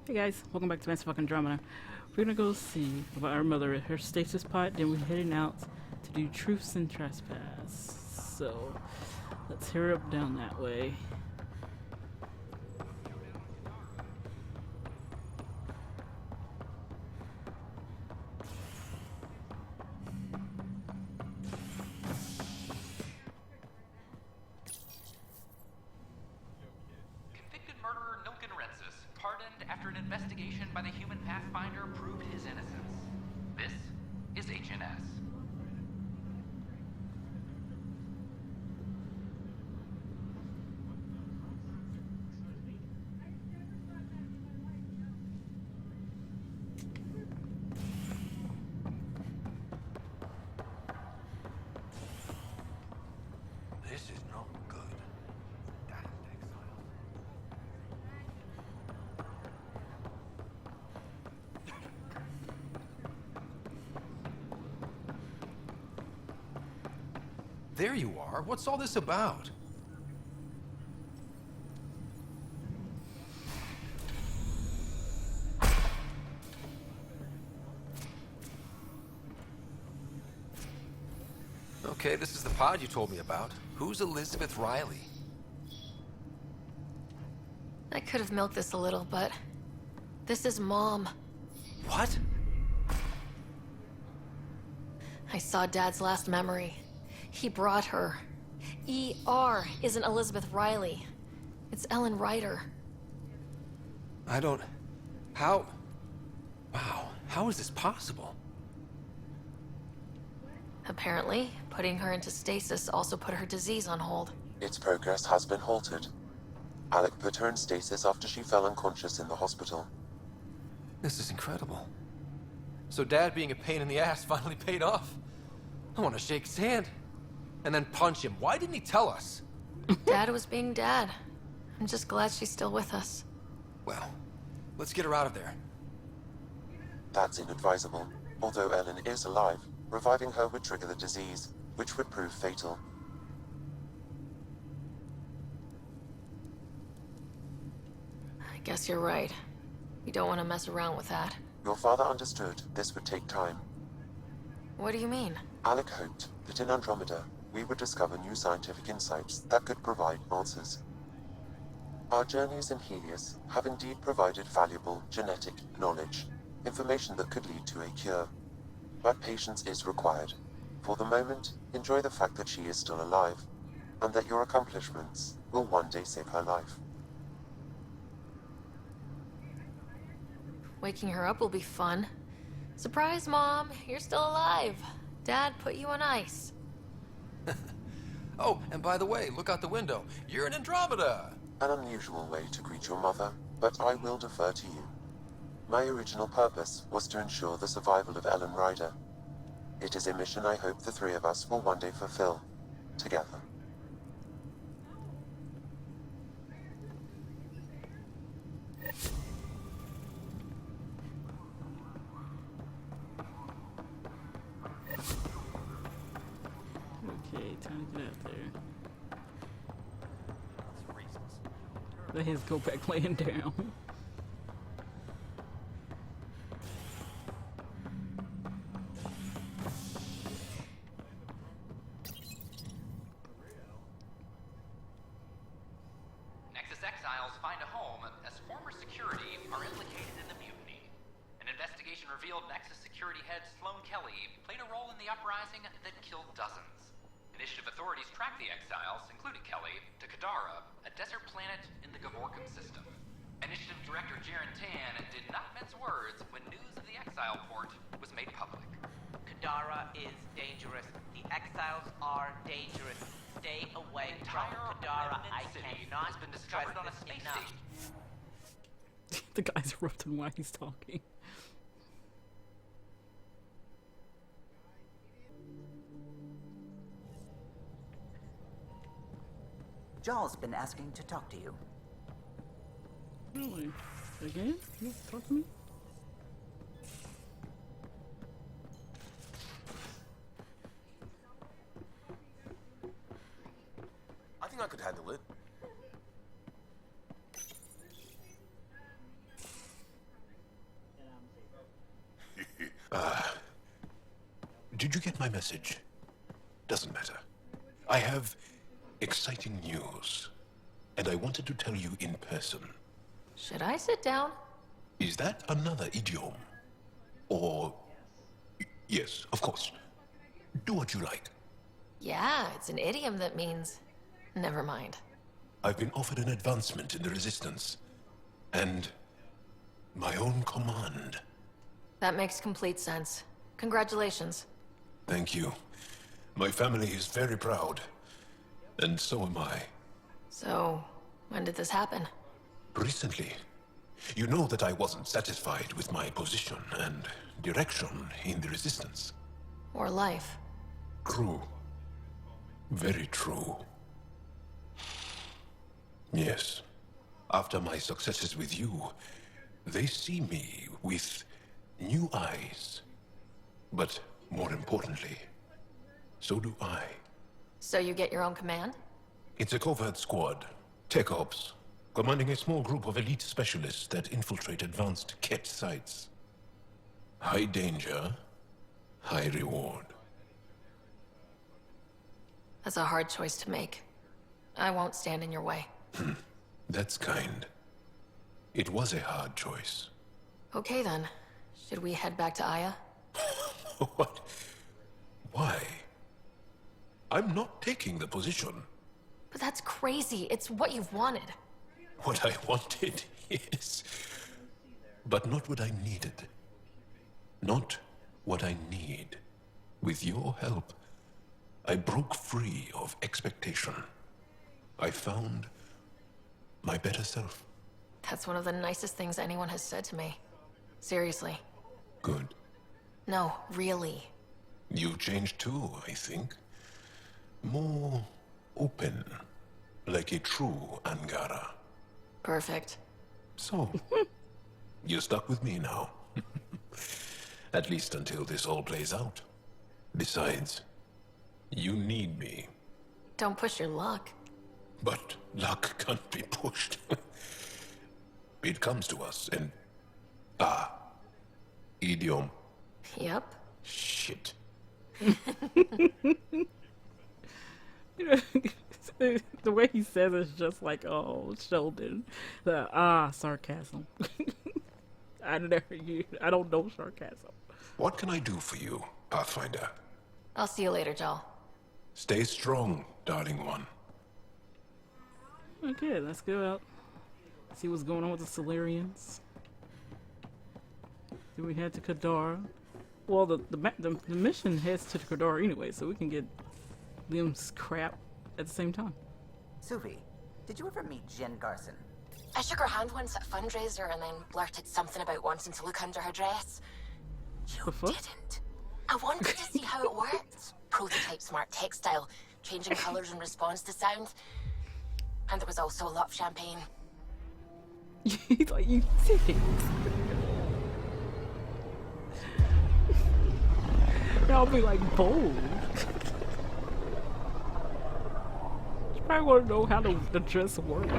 Hey guys, welcome back to Mass Fucking Andromeda. We're gonna go see about our mother, her stasis pod, then we're heading out to do truths and trespass. So let's hurry up down that way. After an investigation by the human Pathfinder proved his innocence. This is HNS. This is not good. There you are. What's all this about? Okay, this is the pod you told me about. Who's Elizabeth Riley? I could have milked this a little, but this is Mom. What? I saw Dad's last memory. He brought her. ER isn't Elizabeth Riley. It's Ellen Ryder. I don't... How... Wow, how is this possible? Apparently, putting her into stasis also put her disease on hold. Its progress has been halted. Alec put her in stasis after she fell unconscious in the hospital. This is incredible. So Dad being a pain in the ass finally paid off. I want to shake his hand. And then punch him. Why didn't he tell us? Dad was being Dad. I'm just glad she's still with us. Well, let's get her out of there. That's inadvisable. Although Ellen is alive, reviving her would trigger the disease, which would prove fatal. I guess you're right. You don't want to mess around with that. Your father understood this would take time. What do you mean? Alec hoped that in Andromeda, we would discover new scientific insights that could provide answers. Our journeys in Helios have indeed provided valuable genetic knowledge, information that could lead to a cure. But patience is required. For the moment, enjoy the fact that she is still alive, and that your accomplishments will one day save her life. Waking her up will be fun. Surprise, Mom! You're still alive. Dad put you on ice. Oh, and by the way, look out the window. You're in Andromeda! An unusual way to greet your mother, but I will defer to you. My original purpose was to ensure the survival of Ellen Ryder. It is a mission I hope the three of us will one day fulfill, together. Okay, time to get out there. Let his go back laying down. Nexus exiles find a home as former security are implicated in the mutiny. An investigation revealed Nexus security head Sloan Kelly played a role in the uprising that killed dozens. Initiative authorities tracked the exiles, including Kelly, to Kadara, a desert planet in the Gavorkum system. Initiative Director Jaren Tan did not mince words when news of the exile port was made public. Kadara is dangerous. The exiles are dangerous. Stay away from Kadara. I cannot has been discovered on a stress space this enough. station. The guy's erupting while he's talking. Jarl's been asking to talk to you. Really? Again? You talk to me? I think I could handle it. did you get my message? Doesn't matter. I have exciting news, and I wanted to tell you in person. Should I sit down? Is that another idiom? Or... Yes, of course. Do what you like. Yeah, it's an idiom that means... Never mind. I've been offered an advancement in the Resistance, and my own command. That makes complete sense. Congratulations. Thank you. My family is very proud, and so am I. So, when did this happen? Recently, you know that I wasn't satisfied with my position and direction in the Resistance. Or life. True. Very true. Yes. After my successes with you, they see me with new eyes. But more importantly, so do I. So you get your own command? It's a covert squad, tech ops, commanding a small group of elite specialists that infiltrate advanced Ket sites. High danger, high reward. That's a hard choice to make. I won't stand in your way. That's kind. It was a hard choice. Okay then. Should we head back to Aya? What? Why? I'm not taking the position. But that's crazy. It's what you've wanted. What I wanted, yes. But not what I needed. Not what I need. With your help, I broke free of expectation. I found my better self. That's one of the nicest things anyone has said to me. Seriously. Good. No, really. You changed too, I think. More open. Like a true Angara. Perfect. So, you're stuck with me now. At least until this all plays out. Besides, you need me. Don't push your luck. But luck can't be pushed. It comes to us and... idiom. Yep. Shit. The way he says it's just like, oh, Sheldon. Sarcasm. I don't know sarcasm. What can I do for you, Pathfinder? I'll see you later, Jal. Stay strong, darling one. Okay, let's go out. See what's going on with the Solarians. Then we head to Kadar. Well, the mission heads to Kadar anyway, so we can get Liam's crap at the same time. Suvi, did you ever meet Jen Garson? I shook her hand once at a fundraiser and then blurted something about wanting to look under her dress. You didn't. I wanted to see how it worked. Prototype smart textile, changing colours in response to sound. And there was also a lot of champagne. He's like, you did it. I'll be like bold. You probably want to know how the dress worked.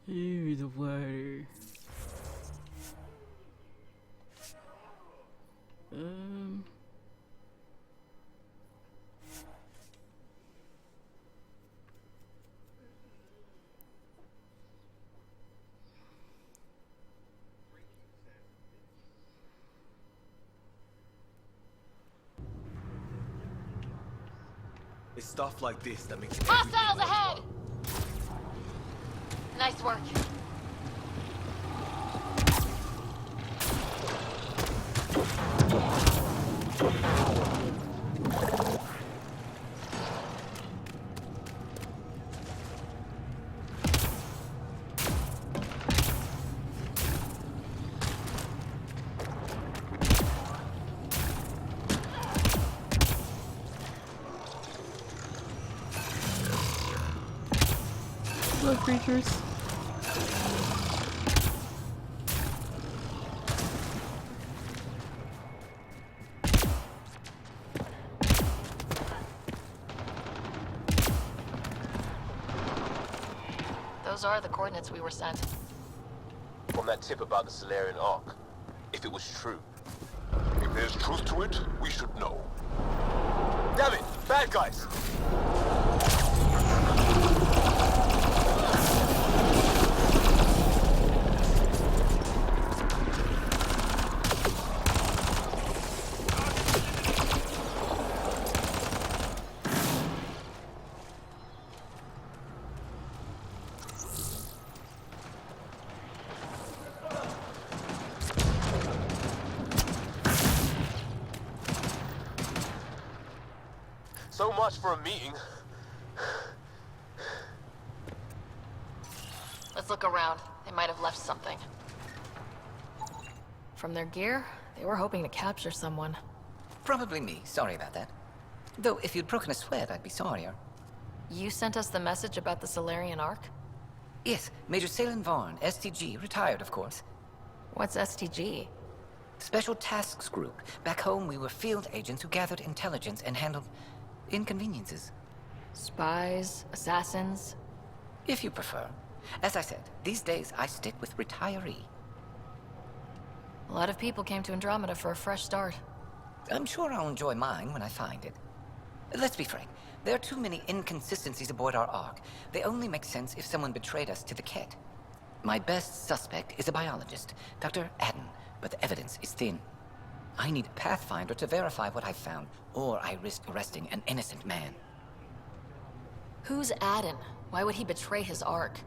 Ew, the water. It's stuff like this that makes Hostiles ahead! Nice work. creatures? Those are the coordinates we were sent. On that tip about the Solarian Ark, if it was true. If there's truth to it, we should know. Damn it! Bad guys! So much for a meeting. Let's look around. They might have left something. From their gear, they were hoping to capture someone. Probably me. Sorry about that. Though, if you'd broken a sweat, I'd be sorrier. You sent us the message about the Solarian Ark? Yes, Major Salin Vaughn, STG, retired, of course. What's STG? Special Tasks Group. Back home, we were field agents who gathered intelligence and handled inconveniences. Spies? Assassins? If you prefer. As I said, these days I stick with retiree. A lot of people came to Andromeda for a fresh start. I'm sure I'll enjoy mine when I find it. Let's be frank. There are too many inconsistencies aboard our Ark. They only make sense if someone betrayed us to the Ket. My best suspect is a biologist, Dr. Adden, but the evidence is thin. I need a Pathfinder to verify what I've found, or I risk arresting an innocent man. Who's Adden? Why would he betray his Ark?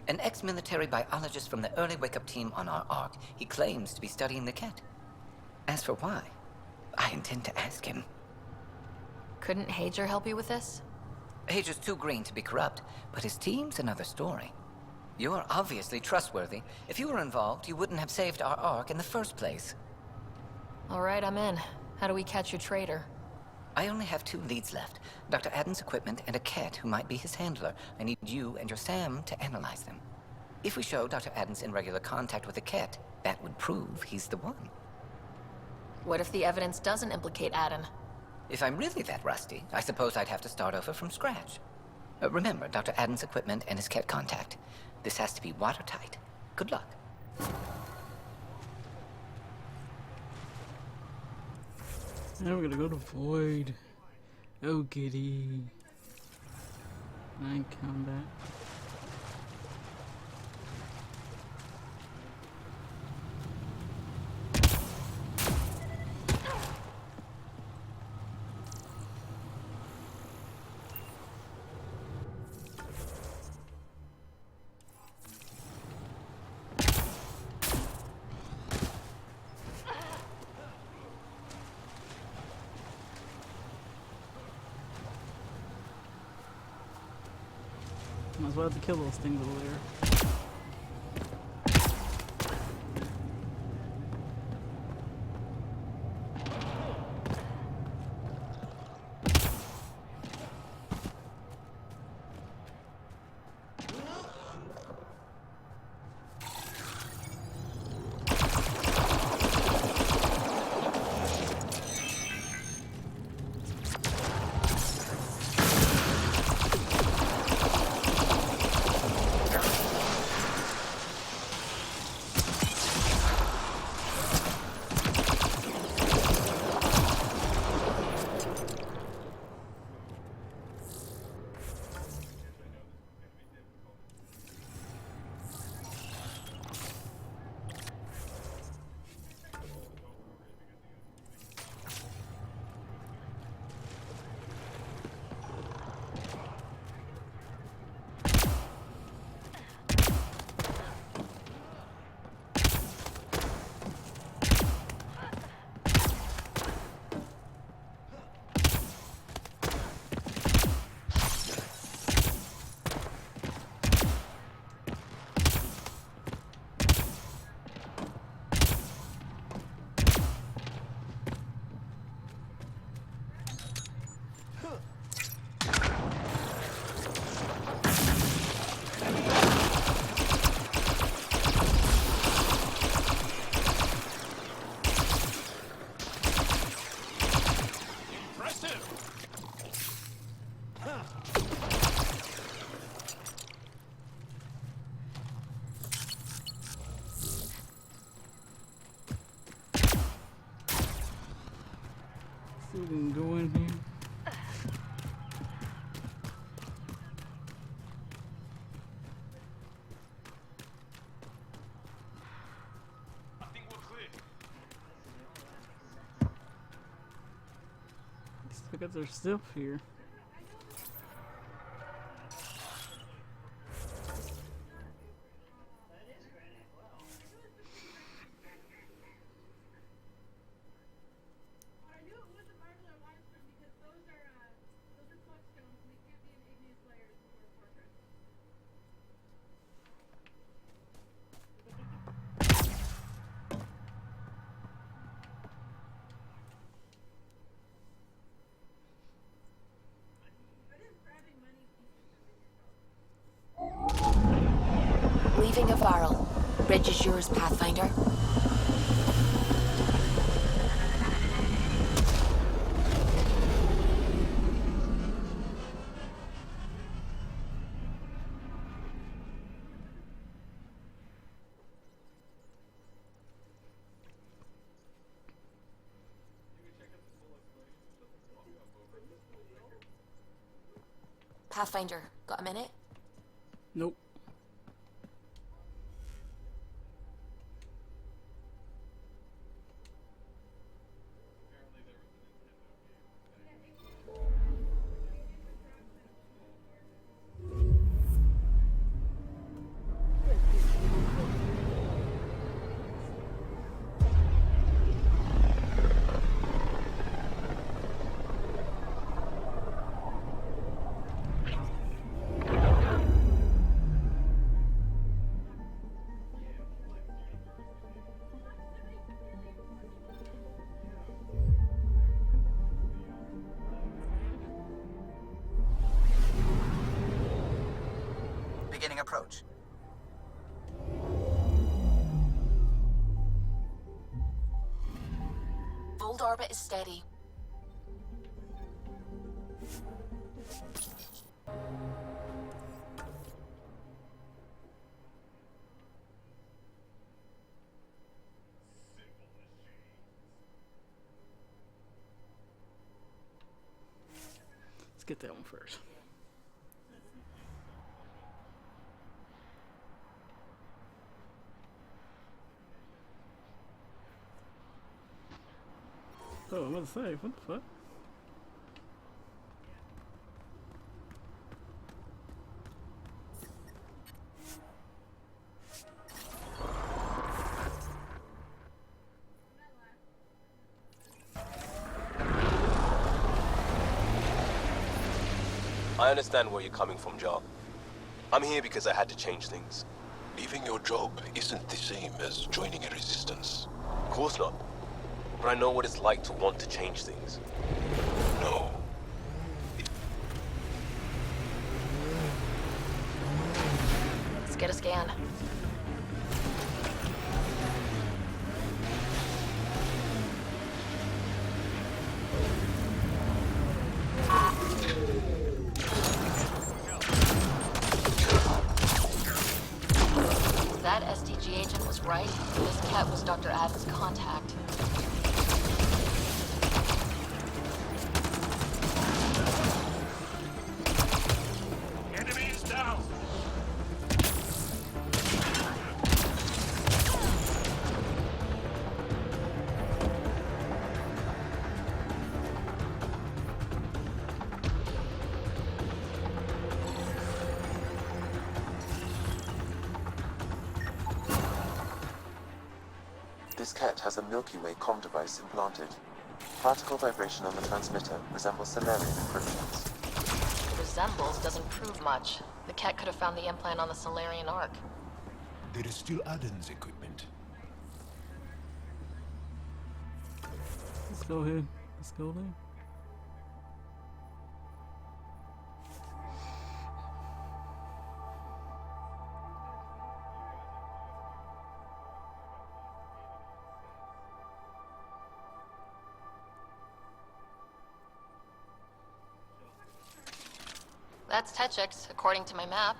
An ex-military biologist from the early wake-up team on our Ark. He claims to be studying the Ket. As for why, I intend to ask him. Couldn't Hager help you with this? Hager's too green to be corrupt, but his team's another story. You're obviously trustworthy. If you were involved, you wouldn't have saved our Ark in the first place. All right, I'm in. How do we catch your traitor? I only have 2 leads left. Dr. Adden's equipment and a Ket who might be his handler. I need you and your Sam to analyze them. If we show Dr. Adden's in regular contact with the Ket, that would prove he's the one. What if the evidence doesn't implicate Adden? If I'm really that rusty, I suppose I'd have to start over from scratch. Remember, Dr. Adden's equipment and his Ket contact. This has to be watertight. Good luck. Now we're gonna go to Void. Oh, giddy. And combat. Might as well have to kill those things over there. We can go in here. I think we're clear. Look at their stuff here. Leaving a barrel. Bridge is yours, Pathfinder. Pathfinder, got a minute? Nope. Beginning approach. Fold orbit is steady. Let's get that one first. Oh, I'm about to say, what the fuck? I understand where you're coming from, Jar. I'm here because I had to change things. Leaving your job isn't the same as joining a resistance. Of course not. But I know what it's like to want to change things. No. Let's get a scan. That SDG agent was right. This cat was Dr. Adams' contact. Enemy is down. This cat has a Milky Way comm device implanted. Particle vibration on the transmitter resembles Solarian encryptions. Resembles doesn't prove much. The cat could have found the implant on the Solarian Ark. There is still Aden's equipment. Let's go ahead. Let's go there. That's Techix, according to my map.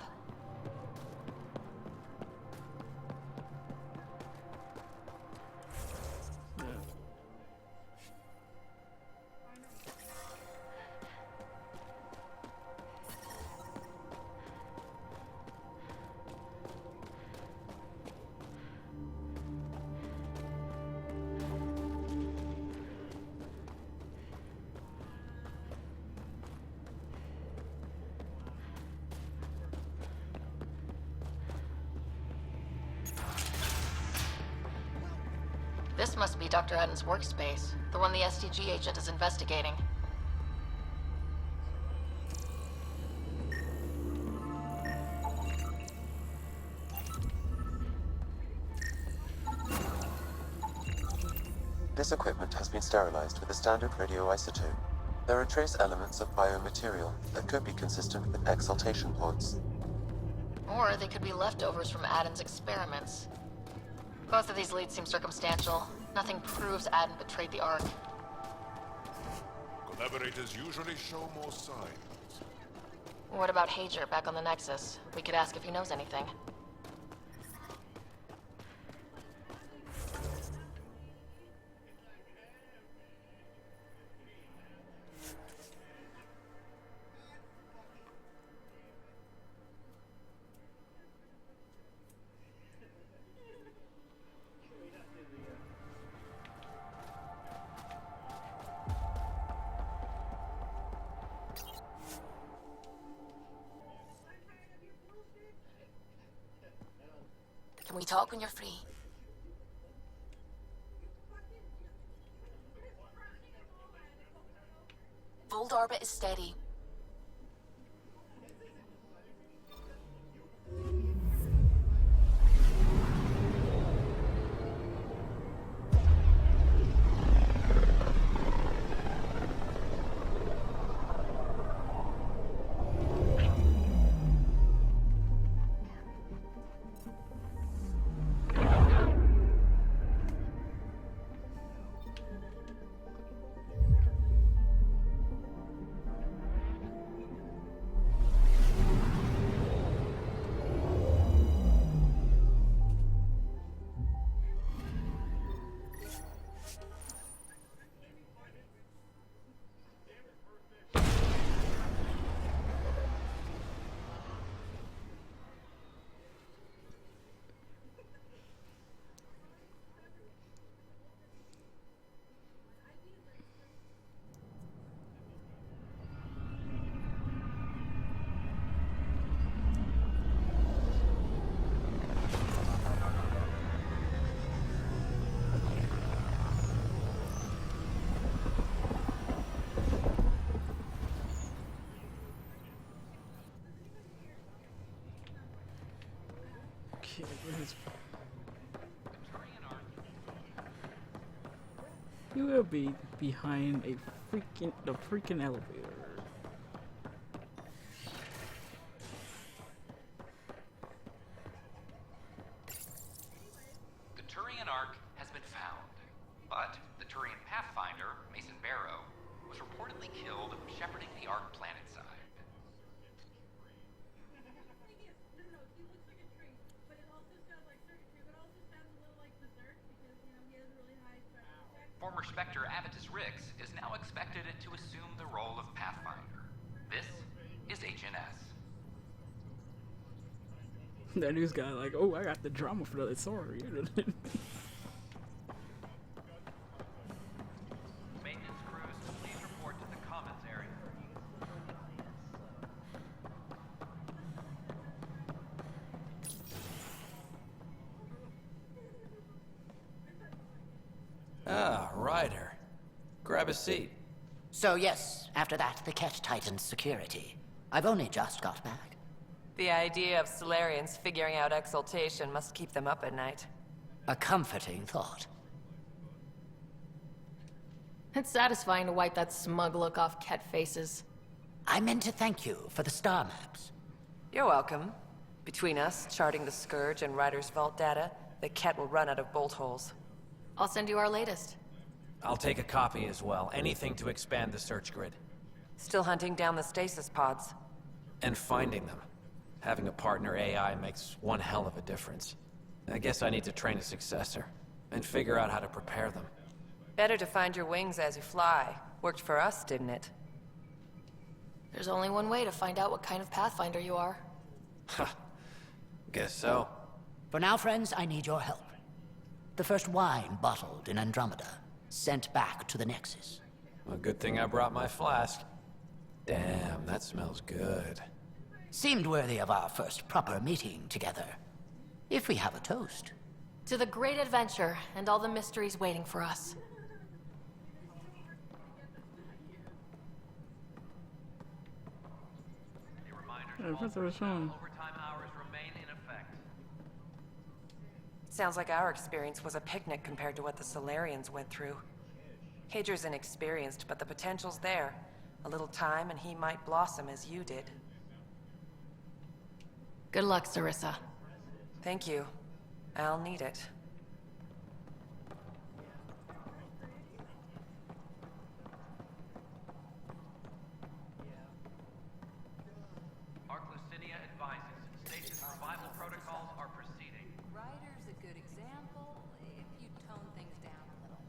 This must be Dr. Adden's workspace, the one the STG agent is investigating. This equipment has been sterilized with a standard radioisotope. There are trace elements of biomaterial that could be consistent with exaltation pods. Or they could be leftovers from Adden's experiments. Both of these leads seem circumstantial. Nothing proves Adden betrayed the Ark. Collaborators usually show more signs. What about Hager back on the Nexus? We could ask if he knows anything. Can we talk when you're free? Fold orbit is steady. You will be behind the freaking elevator. The Turian Ark has been found, but the Turian Pathfinder, Mason Barrow, was reportedly killed shepherding the Ark planetside. Former Spectre Avitus Rix is now expected to assume the role of Pathfinder. This is HNS. That news guy like, oh, I got the drama for that, sorry. Maintenance crews, please report to the commons area. Ah, Ryder. Grab a seat. So yes, after that, the Ket tightens security. I've only just got back. The idea of Solarians figuring out exaltation must keep them up at night. A comforting thought. It's satisfying to wipe that smug look off Ket faces. I meant to thank you for the star maps. You're welcome. Between us, charting the Scourge and Ryder's vault data, the Ket will run out of bolt holes. I'll send you our latest. I'll take a copy as well. Anything to expand the search grid. Still hunting down the stasis pods. And finding them. Having a partner AI makes one hell of a difference. I guess I need to train a successor. And figure out how to prepare them. Better to find your wings as you fly. Worked for us, didn't it? There's only one way to find out what kind of Pathfinder you are. Ha. Guess so. For now, friends, I need your help. The first wine bottled in Andromeda, sent back to the Nexus. A good thing I brought my flask. Damn, that smells good. Seemed worthy of our first proper meeting together. If we have a toast. To the great adventure and all the mysteries waiting for us. Overtime hours remain in effect. Sounds like our experience was a picnic compared to what the Solarians went through. Hager's inexperienced, but the potential's there. A little time and he might blossom as you did. Good luck, Sarissa. Thank you. I'll need it. Arclucinia advises. Stasis survival protocols are proceeding. Ryder's a good example if you tone things down a little.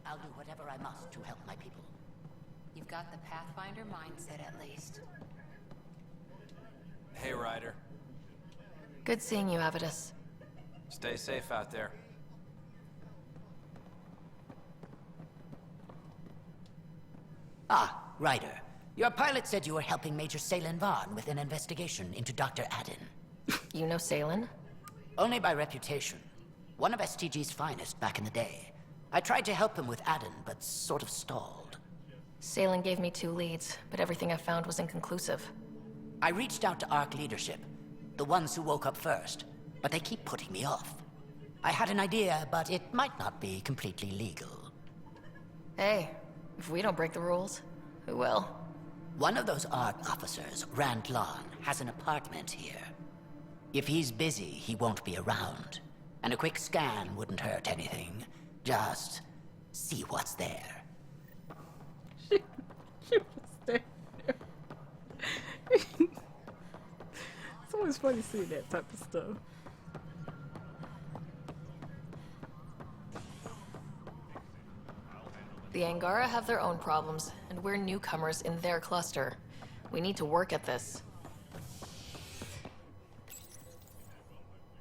I'll do whatever I must to help my people. You've got the Pathfinder mindset at least. Hey, Ryder. Good seeing you, Avidus. Stay safe out there. Ah, Ryder. Your pilot said you were helping Major Salen Vaughn with an investigation into Dr. Adden. You know Salen? Only by reputation. One of STG's finest back in the day. I tried to help him with Adden, but sort of stalled. Salen gave me 2 leads, but everything I found was inconclusive. I reached out to ARC leadership, the ones who woke up first, but they keep putting me off. I had an idea, but it might not be completely legal. Hey, if we don't break the rules, who will? One of those ARC officers, Rand Lon, has an apartment here. If he's busy, he won't be around. And a quick scan wouldn't hurt anything. Just see what's there. She was there. It's always funny seeing that type of stuff. The Angara have their own problems, and we're newcomers in their cluster. We need to work at this.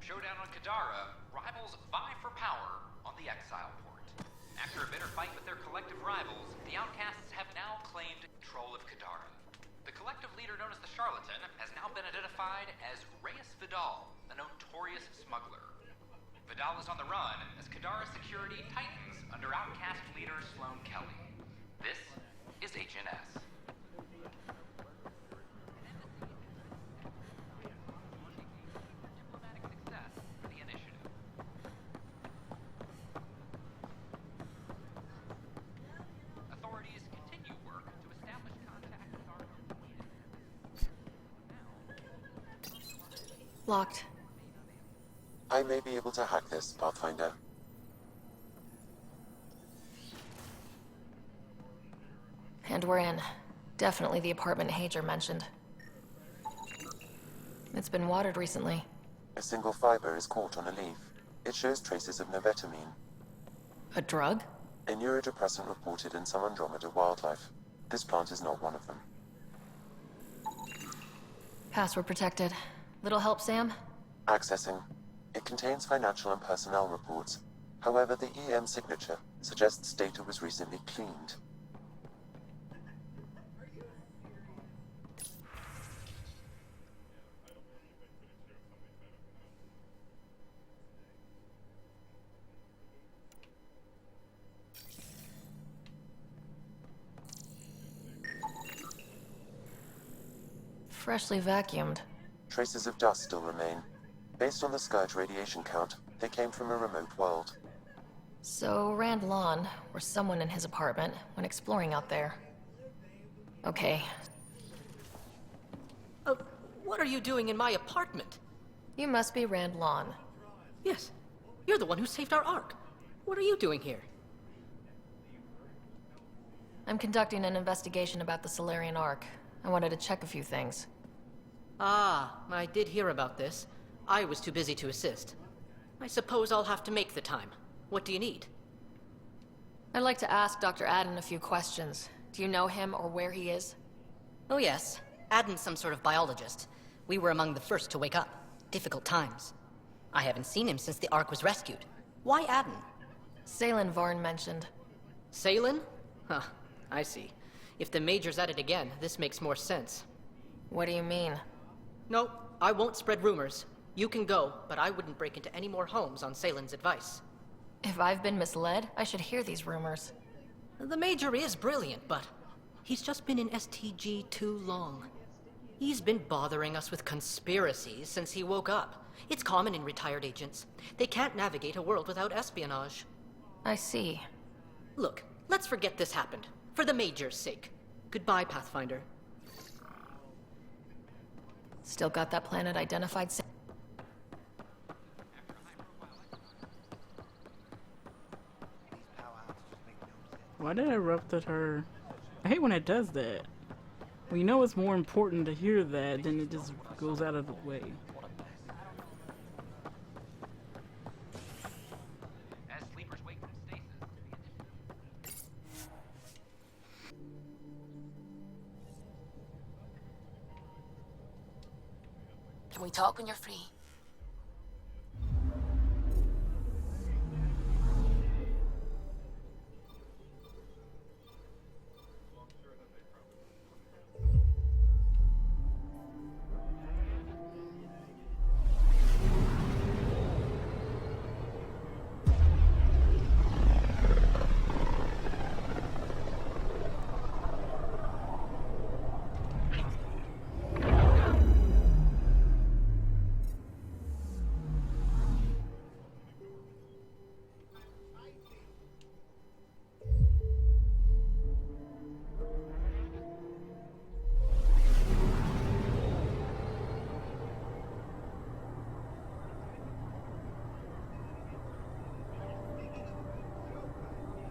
Showdown on Kadara, rivals vie for power on the Exile Port. After a bitter fight with their collective rivals, the Outcasts have now claimed control of Kadara. The collective leader known as the Charlatan has now been identified as Reyes Vidal, a notorious smuggler. Vidal is on the run as Kadara security tightens under Outcast leader Sloane Kelly. This is HNS. Diplomatic success for the initiative. Authorities continue work to establish contact with our Locked. I may be able to hack this, Pathfinder. And we're in. Definitely the apartment Hager mentioned. It's been watered recently. A single fiber is caught on a leaf. It shows traces of novetamine, A drug? a neurodepressant reported in some Andromeda wildlife. This plant is not one of them. Password protected. Little help, Sam? Accessing. It contains financial and personnel reports. However, the EM signature suggests data was recently cleaned. Freshly vacuumed. Traces of dust still remain. Based on the Scourge radiation count, they came from a remote world. So Rand Lon, or someone in his apartment, when exploring out there. Okay. What are you doing in my apartment? You must be Rand Lon. Yes. You're the one who saved our Ark. What are you doing here? I'm conducting an investigation about the Solarian Ark. I wanted to check a few things. Ah, I did hear about this. I was too busy to assist. I suppose I'll have to make the time. What do you need? I'd like to ask Dr. Adden a few questions. Do you know him or where he is? Oh yes. Adden's some sort of biologist. We were among the first to wake up. Difficult times. I haven't seen him since the Ark was rescued. Why Adden? Salen Varn mentioned. Salen? Huh, I see. If the Major's at it again, this makes more sense. What do you mean? No, I won't spread rumors. You can go, but I wouldn't break into any more homes on Salen's advice. If I've been misled, I should hear these rumors. The Major is brilliant, but he's just been in STG too long. He's been bothering us with conspiracies since he woke up. It's common in retired agents. They can't navigate a world without espionage. I see. Look, let's forget this happened. For the Major's sake. Goodbye, Pathfinder. Still got that planet identified. Why did I erupt at her? I hate when it does that. When you know it's more important to hear that, then it just goes out of the way. As sleepers wake from stasis, Can we talk when you're free?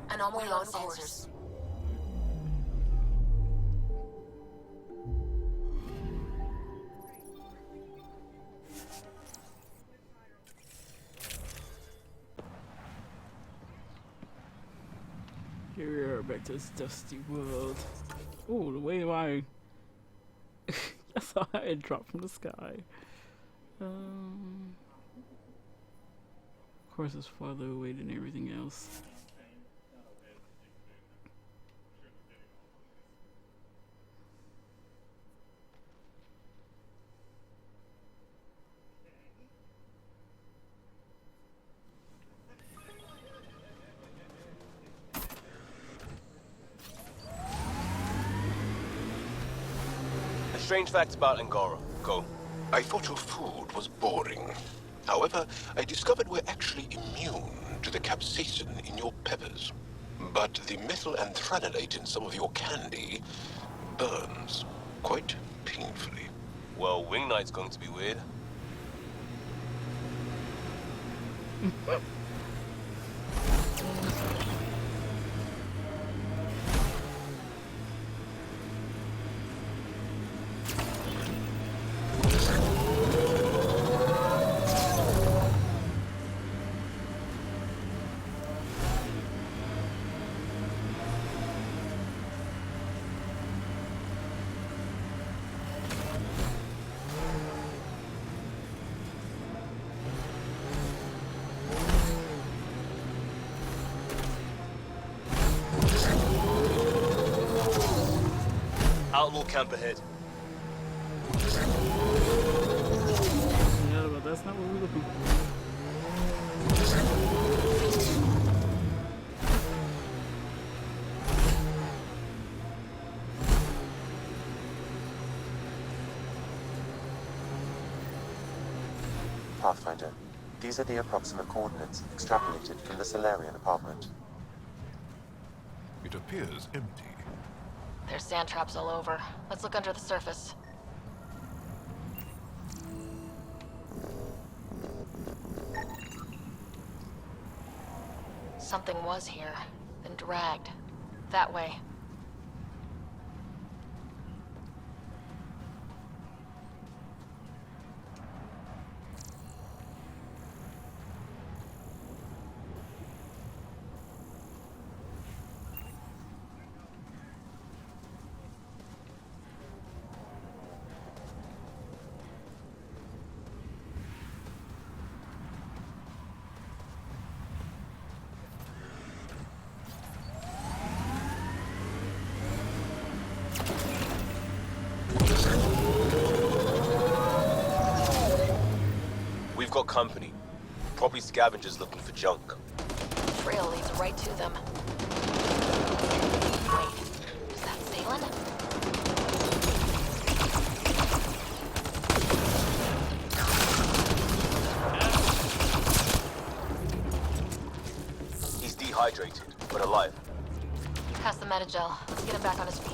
Anomaly on course. Here we are back to this dusty world. Ooh, the way I I saw it drop from the sky. Of course, it's farther away than everything else. Strange facts about Angora. Go. I thought your food was boring. However, I discovered we're actually immune to the capsaicin in your peppers. But the methyl anthranilate in some of your candy burns quite painfully. Well, Wing Knight's going to be weird. Outlaw camp ahead. Yeah, but that's not what we're looking for. Pathfinder, these are the approximate coordinates extrapolated from the Solarian apartment. It appears empty. There's sand traps all over. Let's look under the surface. Something was here, then dragged. That way. company. Probably scavengers looking for junk. Trail leads right to them. Wait, is that Salem? He's dehydrated, but alive. Pass the Metagel. Let's get him back on his feet.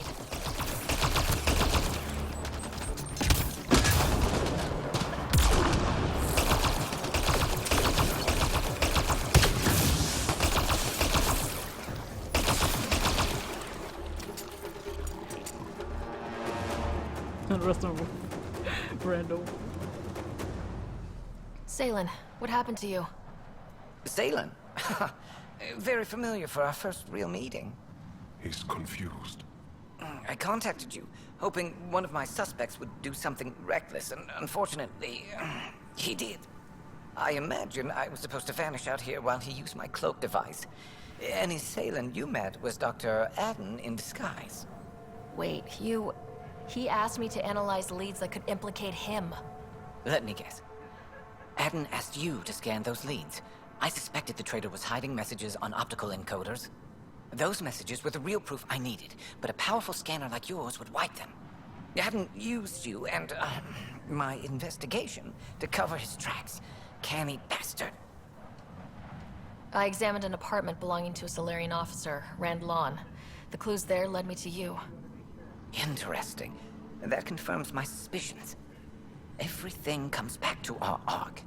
The rest of them random. Salen, what happened to you? Salen? Very familiar for our first real meeting. He's confused. I contacted you, hoping one of my suspects would do something reckless, and unfortunately, he did. I imagine I was supposed to vanish out here while he used my cloak device. Any Salen you met was Dr. Adden in disguise. Wait, He asked me to analyze leads that could implicate him. Let me guess. Adden asked you to scan those leads. I suspected the traitor was hiding messages on optical encoders. Those messages were the real proof I needed, but a powerful scanner like yours would wipe them. Adden used you and, my investigation to cover his tracks. Canny bastard. I examined an apartment belonging to a Solarian officer, Rand Lawn. The clues there led me to you. Interesting. That confirms my suspicions. Everything comes back to our ARC.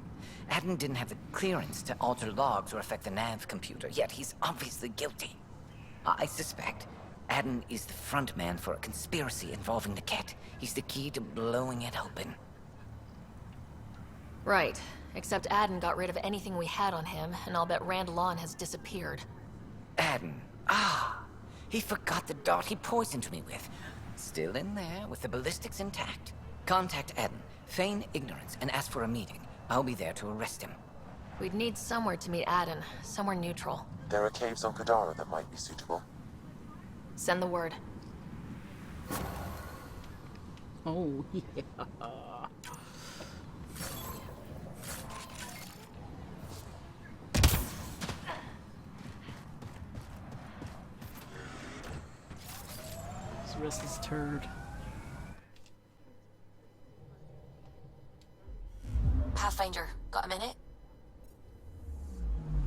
Adden didn't have the clearance to alter logs or affect the nav computer, yet he's obviously guilty. I suspect Adden is the front man for a conspiracy involving the Ket. He's the key to blowing it open. Right. Except Adden got rid of anything we had on him, and I'll bet Rand Lawn has disappeared. Adden. He forgot the dart he poisoned me with. Still in there, with the ballistics intact. Contact Adden, feign ignorance, and ask for a meeting. I'll be there to arrest him. We'd need somewhere to meet Adden, somewhere neutral. There are caves on Kadara that might be suitable. Send the word. Oh, yeah. This rest is turd. Pathfinder, got a minute?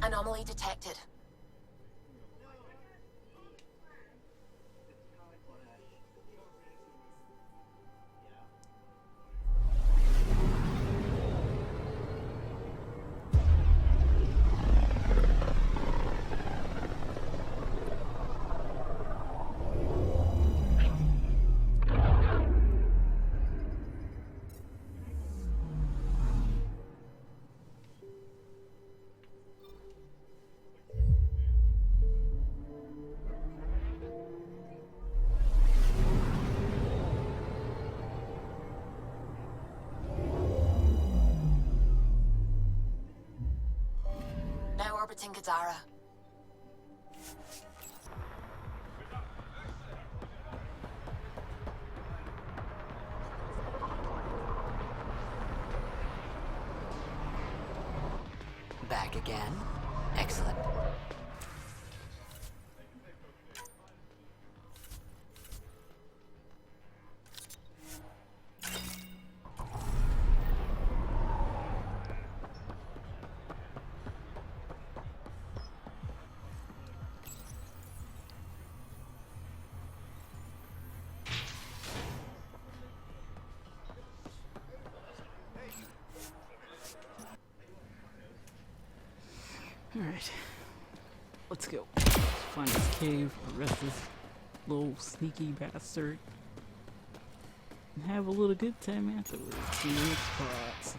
Anomaly detected. Now orbiting Kadara. Back again? Excellent. Alright. Let's go. Find this cave, arrest this little sneaky bastard. And have a little good time afterwards in the next spots.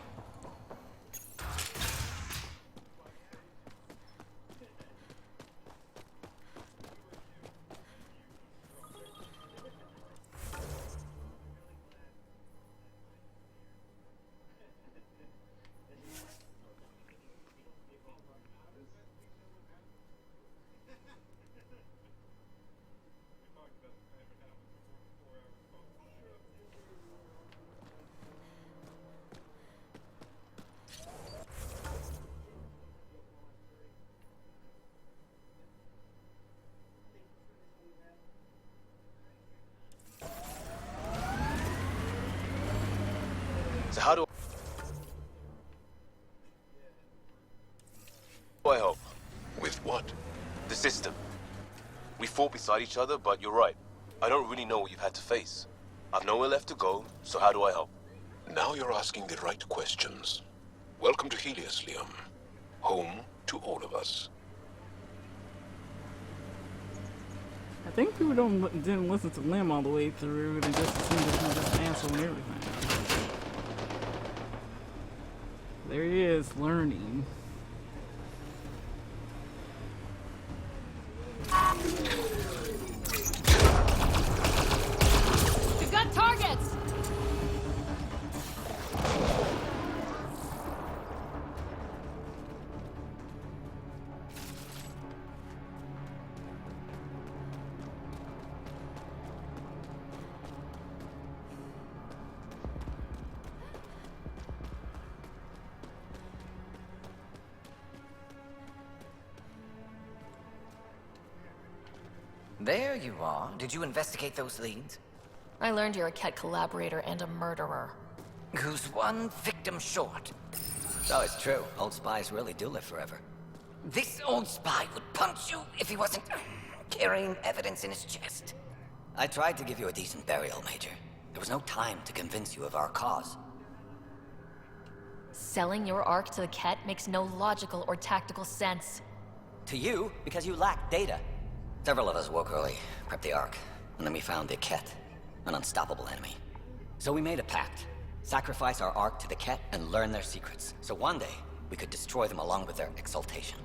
I help? With what? The system. We fought beside each other, but you're right. I don't really know what you've had to face. I've nowhere left to go, so how do I help? Now you're asking the right questions. Welcome to Helios, Liam. Home to all of us. I think people didn't listen to Lim all the way through. They just assumed that he was just an asshole and everything. There he is, learning. We've got targets! There you are. Did you investigate those leads? I learned you're a Ket collaborator and a murderer. Who's one victim short? So it's true. Old spies really do live forever. This old spy would punch you if he wasn't carrying evidence in his chest. I tried to give you a decent burial, Major. There was no time to convince you of our cause. Selling your Ark to the Ket makes no logical or tactical sense. To you, because you lack data. Several of us woke early, prepped the Ark, and then we found the Ket, an unstoppable enemy. So we made a pact. Sacrifice our Ark to the Ket and learn their secrets, so one day we could destroy them along with their exaltation.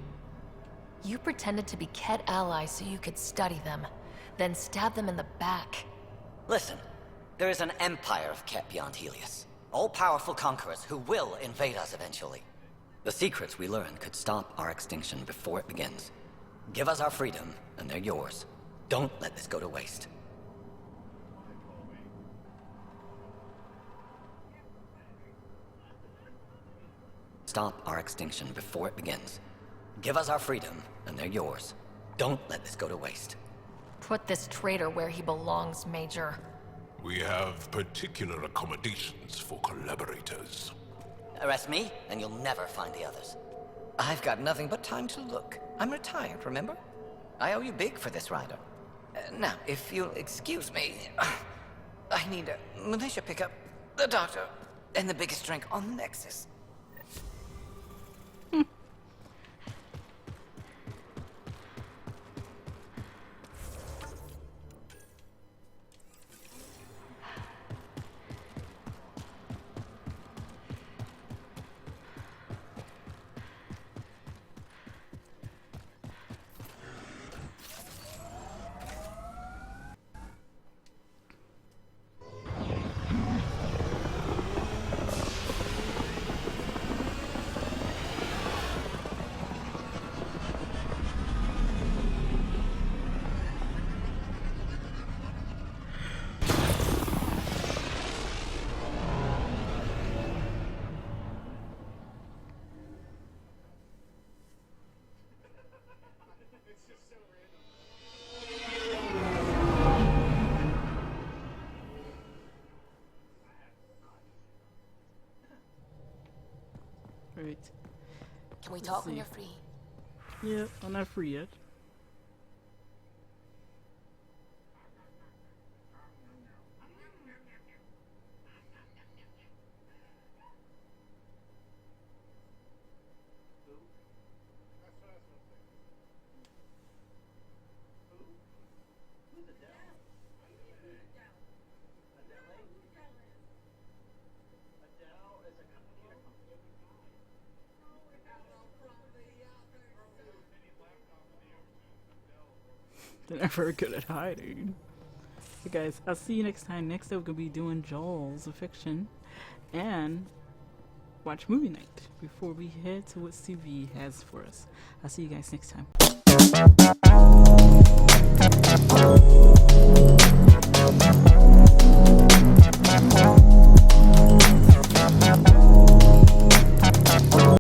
You pretended to be Ket allies so you could study them, then stab them in the back. Listen, there is an empire of Ket beyond Helios. All-powerful conquerors who will invade us eventually. The secrets we learn could stop our extinction before it begins. Give us our freedom, and they're yours. Don't let this go to waste. Stop our extinction before it begins. Give us our freedom, and they're yours. Don't let this go to waste. Put this traitor where he belongs, Major. We have particular accommodations for collaborators. Arrest me, and you'll never find the others. I've got nothing but time to look. I'm retired, remember? I owe you big for this rider. Now, if you'll excuse me, I need a militia pickup, the doctor, and the biggest drink on Nexus. Right. Can we talk when you're free? Yeah, I'm not free yet. They're not very good at hiding. Hey guys, I'll see you next time. Next up, we're gonna be doing Jaws of Fiction and watch movie night before we head to what CV has for us. I'll see you guys next time.